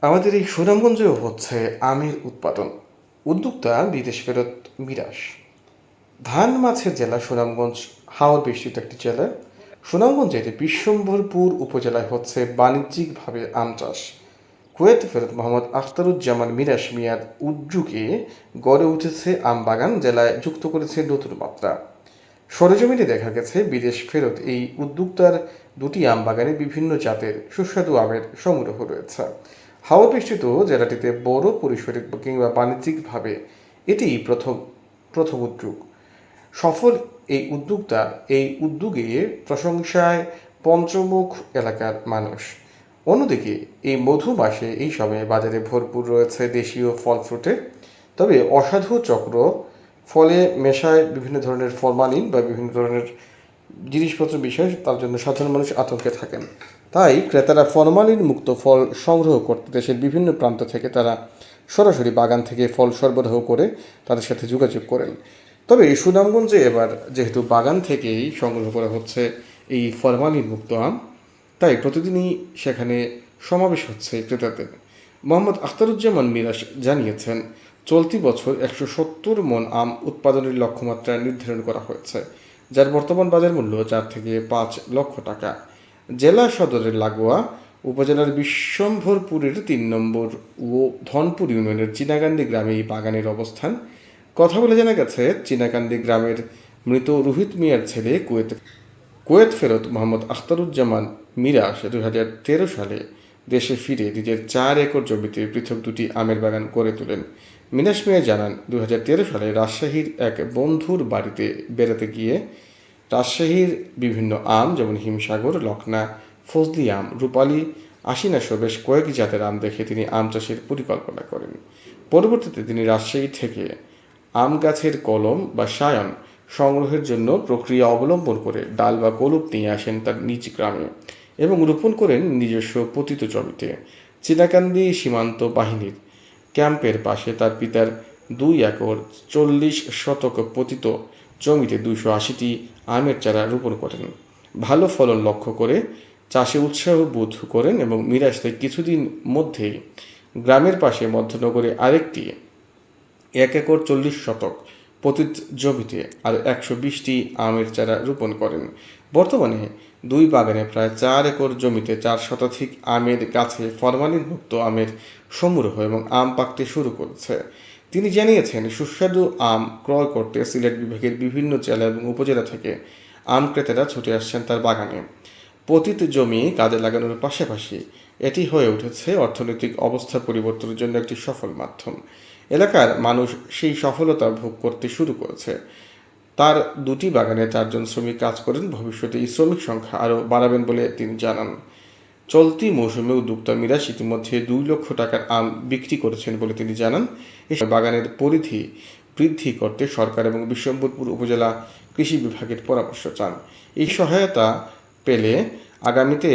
আমাদের এই সুনামগঞ্জেও হচ্ছে আমের উৎপাদন। উদ্যোক্তা বিদেশ ফেরত মিরাস। ধান মাছের জেলা সুনামগঞ্জ হাওর বেষ্টিত একটি জেলা। সুনামগঞ্জের বিশ্বম্ভরপুর উপজেলায় হচ্ছে বাণিজ্যিকভাবে আম চাষ। কুয়েত ফেরত মোহাম্মদ আখতারুজ্জামান মিরাস মিয়ার উদ্যোগে গড়ে উঠেছে আম বাগান, জেলায় যুক্ত করেছে নতুন মাত্রা। সরেজমিনে দেখা গেছে বিদেশ ফেরত এই উদ্যোক্তার দুটি আম বাগানে বিভিন্ন জাতের সুস্বাদু আমের সংগ্রহ রয়েছে। হাওর বেষ্টিত জেলাটিতে বড় পরিসরে কিংবা বাণিজ্যিকভাবে এটি প্রথম প্রথম উদ্যোগ। সফল এই উদ্যোক্তার এই উদ্যোগে প্রশংসায় পঞ্চমুখ এলাকার মানুষ। অন্যদিকে এই মধু মাসে এই সময়ে বাজারে ভরপুর রয়েছে দেশীয় ফল ফ্রুটে। তবে অসাধু চক্র ফলে মেশায় বিভিন্ন ধরনের ফরমালিন বা বিভিন্ন ধরনের জিনিসপত্র বিষয়, তার জন্য সাধারণ মানুষ আতঙ্কে থাকেন। তাই ক্রেতারা ফরমালিন মুক্ত ফল সংগ্রহ করতে দেশের বিভিন্ন প্রান্ত থেকে তারা সরাসরি বাগান থেকে ফল সরবরাহ করে তাদের সাথে যোগাযোগ করেন। তবে সুনামগঞ্জে এবার যেহেতু বাগান থেকেই সংগ্রহ করা হচ্ছে এই ফরমালিন মুক্ত আম, তাই প্রতিদিনই সেখানে সমাবেশ হচ্ছে ক্রেতাদের। মোহাম্মদ আখতারুজ্জামান মিরাজ জানিয়েছেন, চলতি বছর 170 মন আম উৎপাদনের লক্ষ্যমাত্রা নির্ধারণ করা হয়েছে, যার বর্তমান বাজার মূল্য 4 থেকে 5 লক্ষ টাকা। জেলা সদরের লাগোয়া উপজেলার বিশ্বম্ভরপুরের 3 নম্বর ও ধনপুর ইউনিয়নের চীনাকান্দি গ্রামে এই বাগানের অবস্থান। কথা বলে জানা গেছে, চীনাকান্দি গ্রামের মৃত রোহিত মিয়ার ছেলে কুয়েত ফেরত মোহাম্মদ আখতারুজ্জামান মিরাজ 2013 সালে দেশে ফিরে নিজের 4 একর জমিতে পৃথক দুটি আমের বাগান গড়ে তোলেন। মিনাস মিয়া জানান, 2013 সালে রাজশাহীর এক বন্ধুর বাড়িতে বেড়াতে গিয়ে রাজশাহীর বিভিন্ন আম যেমন হিমসাগর, লখনা, ফজলি আম, রূপালী, আশিনা সহ বেশ কয়েক জাতের আম দেখে তিনি আম চাষের পরিকল্পনা করেন। পরবর্তীতে তিনি রাজশাহী থেকে আম গাছের কলম বা সায়ন সংগ্রহের জন্য প্রক্রিয়া অবলম্বন করে ডাল বা কলুপ নিয়ে আসেন তার নিজ গ্রামে এবং রোপণ করেন নিজস্ব পতিত জমিতে। চীনাকান্দি সীমান্ত বাহিনীর ক্যাম্পের পাশে তার পিতার 2 একর 40 শতক পতিত জমিতে 280টি আমের চারা রোপণ করেন। ভালো ফলন লক্ষ্য করে চাষে উৎসাহ বোধ করেন এবং মিরাজতে কিছুদিন মধ্যেই গ্রামের পাশে মধ্যনগরে আরেকটি 1 একর 40 শতক পতিত জমিতে আরও 120টি আমের চারা রোপণ করেন। বর্তমানে 2 বাগানে প্রায় 4 একর জমিতে 4 শতাধিক আমের গাছে ফরমালিন মুক্ত আমের সংগ্রহ এবং আম পাকতে শুরু করেছে। তিনি জানিয়েছেন, সুস্বাদু আম ক্রয় করতে সিলেট বিভাগের বিভিন্ন জেলা এবং উপজেলা থেকে আম ক্রেতারা ছুটে আসছেন তার বাগানে। পতিত জমি কাজে লাগানোর পাশাপাশি এটি হয়ে উঠেছে অর্থনৈতিক অবস্থা পরিবর্তনের জন্য একটি সফল মাধ্যম। এলাকার মানুষ সেই সফলতা ভোগ করতে শুরু করেছে। তার 2টি বাগানে 4 জন শ্রমিক কাজ করেন। ভবিষ্যতে এই শ্রমিক সংখ্যা আরও বাড়াবেন বলে তিনি জানান। চলতি মৌসুমে উদ্যোক্তা মিরাজ ইতিমধ্যে 2 লক্ষ টাকার আম বিক্রি করেছেন বলে তিনি জানান। এসব বাগানের পরিধি বৃদ্ধি করতে সরকার এবং বিশ্বম্ভরপুর উপজেলা কৃষি বিভাগের পরামর্শ চান। এই সহায়তা পেলে আগামীতে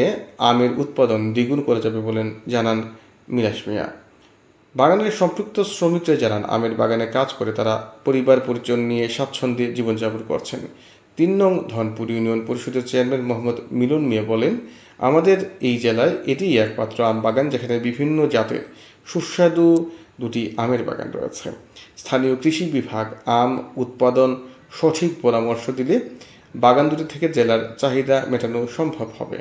আমের উৎপাদন দ্বিগুণ করা যাবে বলে জানান মিরাজ মিয়া। বাগানের সম্পৃক্ত শ্রমিকরা জানান, আমের বাগানে কাজ করে তারা পরিবার পরিজন নিয়ে স্বাচ্ছন্দ্যে জীবনযাপন করছেন। 3 নং ধনপুর ইউনিয়ন পরিষদের চেয়ারম্যান মোহাম্মদ মিলন মিয়া বলেন, আমাদের এই জেলায় এটিই একমাত্র আম বাগান যেখানে বিভিন্ন জাতের সুস্বাদু 2টি আমের বাগান রয়েছে। স্থানীয় কৃষি বিভাগ আম উৎপাদন সঠিক পরামর্শ দিলে বাগান দুটি থেকে জেলার চাহিদা মেটানো সম্ভব হবে।